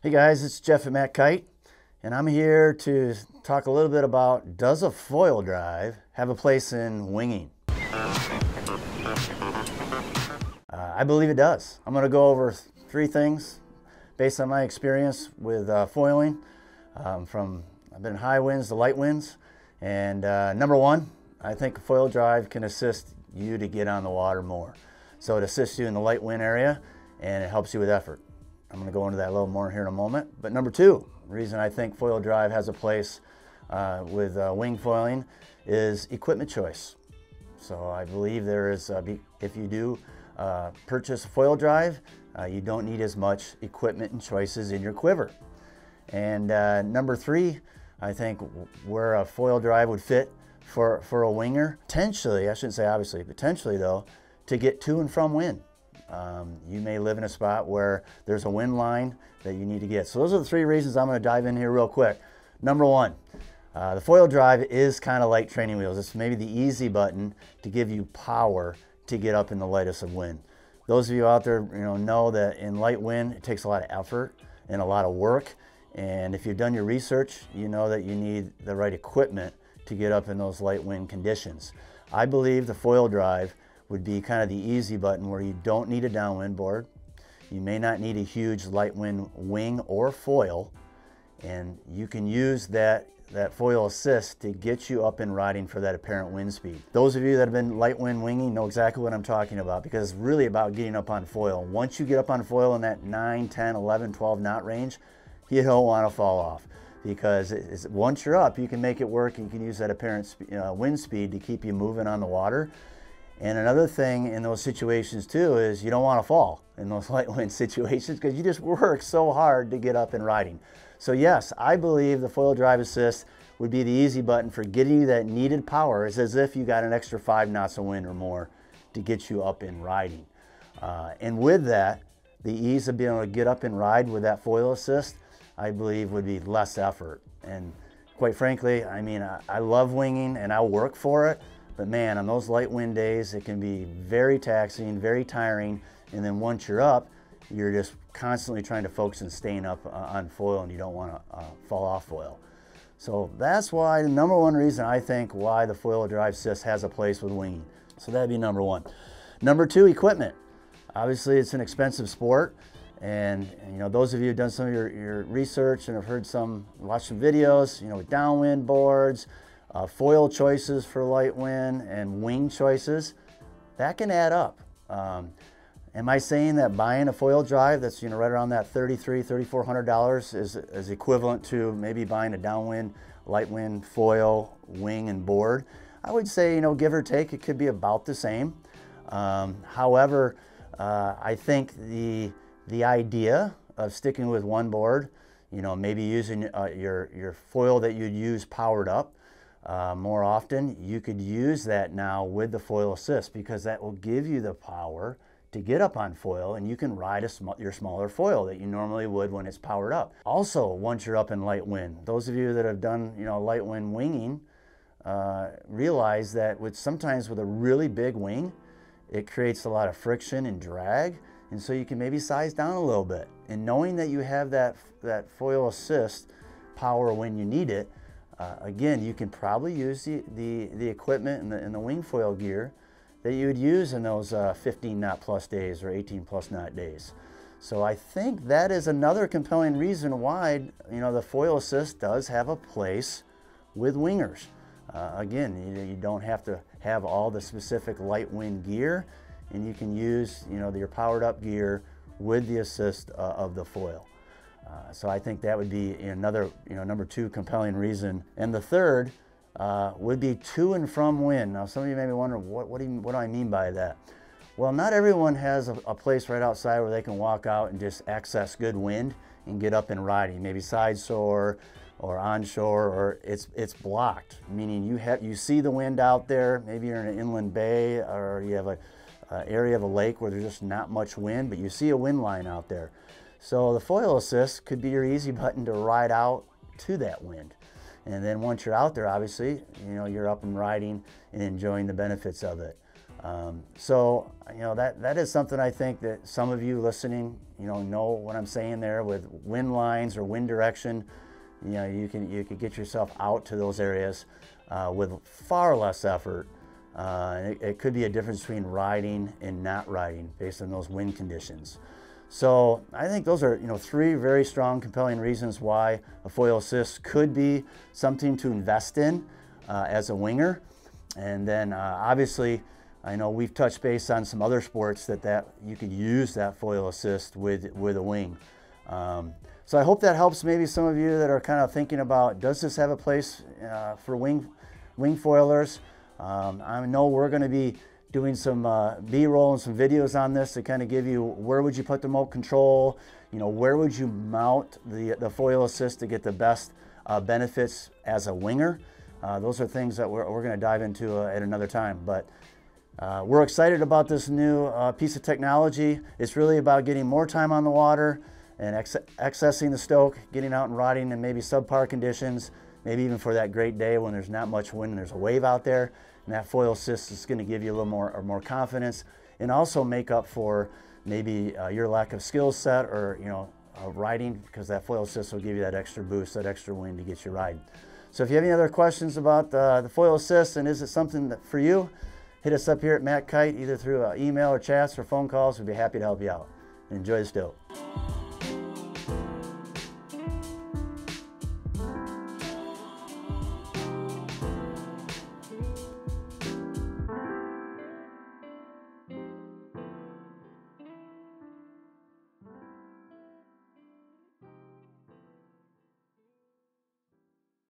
Hey guys, it's Jeff at MACkite, and I'm here to talk a little bit about, does a foil drive have a place in winging? I believe it does. I'm going to go over three things based on my experience with foiling. I've been in high winds to light winds, and number one, I think a foil drive can assist you to get on the water more. So it assists you in the light wind area, and it helps you with effort. I'm going to go into that a little more here in a moment. But number two, the reason I think foil drive has a place with wing foiling is equipment choice. So I believe there is, if you do purchase a foil drive, you don't need as much equipment and choices in your quiver. And number three, I think where a foil drive would fit for a winger, potentially, I shouldn't say obviously, potentially though, to get to and from wind. You may live in a spot where there's a wind line that you need to get. So those are the three reasons I'm going to dive in here real quick. Number one, the foil drive is kind of like training wheels. It's maybe the easy button to give you power to get up in the lightest of wind. Those of you out there know that in light wind, it takes a lot of effort and a lot of work. And if you've done your research, you know that you need the right equipment to get up in those light wind conditions. I believe the foil drive would be kind of the easy button where you don't need a downwind board. You may not need a huge light wind wing or foil, and you can use that foil assist to get you up and riding for that apparent wind speed. Those of you that have been light wind winging know exactly what I'm talking about, because it's really about getting up on foil. Once you get up on foil in that 9, 10, 11, 12 knot range, you don't want to fall off, because once you're up, you can make it work, and you can use that apparent wind speed to keep you moving on the water. And another thing in those situations too is you don't want to fall in those light wind situations, because you just work so hard to get up and riding. So yes, I believe the foil drive assist would be the easy button for getting you that needed power. It's as if you got an extra 5 knots of wind or more to get you up and riding. And with that, the ease of being able to get up and ride with that foil assist, I believe would be less effort. And quite frankly, I mean, I love winging and I'll work for it. But man, on those light wind days, it can be very taxing, very tiring. And then once you're up, you're just constantly trying to focus on staying up on foil, and you don't want to fall off foil. So that's why, the number one reason I think why the foil drive assist has a place with winging. So that'd be number one. Number two, equipment. Obviously, it's an expensive sport. And those of you who've done some of your research and have watched some videos, with downwind boards, foil choices for light wind, and wing choices, that can add up. Am I saying that buying a foil drive that's right around that $3,300, $3,400 is equivalent to maybe buying a downwind, light wind, foil, wing, and board? I would say, give or take, it could be about the same. However, I think the idea of sticking with one board, maybe using your foil that you'd use powered up, more often, you could use that now with the foil assist, because that will give you the power to get up on foil, and you can ride your smaller foil that you normally would when it's powered up. Also, once you're up in light wind, those of you that have done light wind winging realize that sometimes with a really big wing, it creates a lot of friction and drag, and so you can maybe size down a little bit. And knowing that you have that foil assist power when you need it, again, you can probably use the equipment and the wing foil gear that you would use in those 15 knot plus days or 18 plus knot days. So I think that is another compelling reason why the foil assist does have a place with wingers. Again, you don't have to have all the specific light wind gear, and you can use your powered up gear with the assist of the foil. So I think that would be another, number two compelling reason. And the third would be to and from wind. Now, some of you may be wondering, what do I mean by that? Well, not everyone has a place right outside where they can walk out and just access good wind and get up and riding, maybe side shore or onshore, or it's blocked, meaning you see the wind out there. Maybe you're in an inland bay, or you have an area of a lake where there's just not much wind, but you see a wind line out there. So the foil assist could be your easy button to ride out to that wind. And then once you're out there, obviously, you're up and riding and enjoying the benefits of it. So, that is something I think that some of you listening, know what I'm saying there with wind lines or wind direction. You can get yourself out to those areas with far less effort. It could be a difference between riding and not riding based on those wind conditions. So I think those are three very strong, compelling reasons why a foil assist could be something to invest in as a winger. And then obviously, I know we've touched base on some other sports that you could use that foil assist with a wing. So I hope that helps maybe some of you that are kind of thinking about, does this have a place for wing foilers? I know we're going to be doing some B-roll and some videos on this to kind of give you where would you put the remote control, where would you mount the foil assist to get the best benefits as a winger. Those are things that we're going to dive into at another time. But we're excited about this new piece of technology. It's really about getting more time on the water and accessing the stoke, getting out and riding in maybe subpar conditions, maybe even for that great day when there's not much wind and there's a wave out there. And that foil assist is going to give you a little more confidence, and also make up for maybe your lack of skill set or riding, because that foil assist will give you that extra boost, that extra wind to get you riding. So if you have any other questions about the foil assist and is it something that for you, hit us up here at MACkite, either through email or chats or phone calls. We'd be happy to help you out. Enjoy the stoke.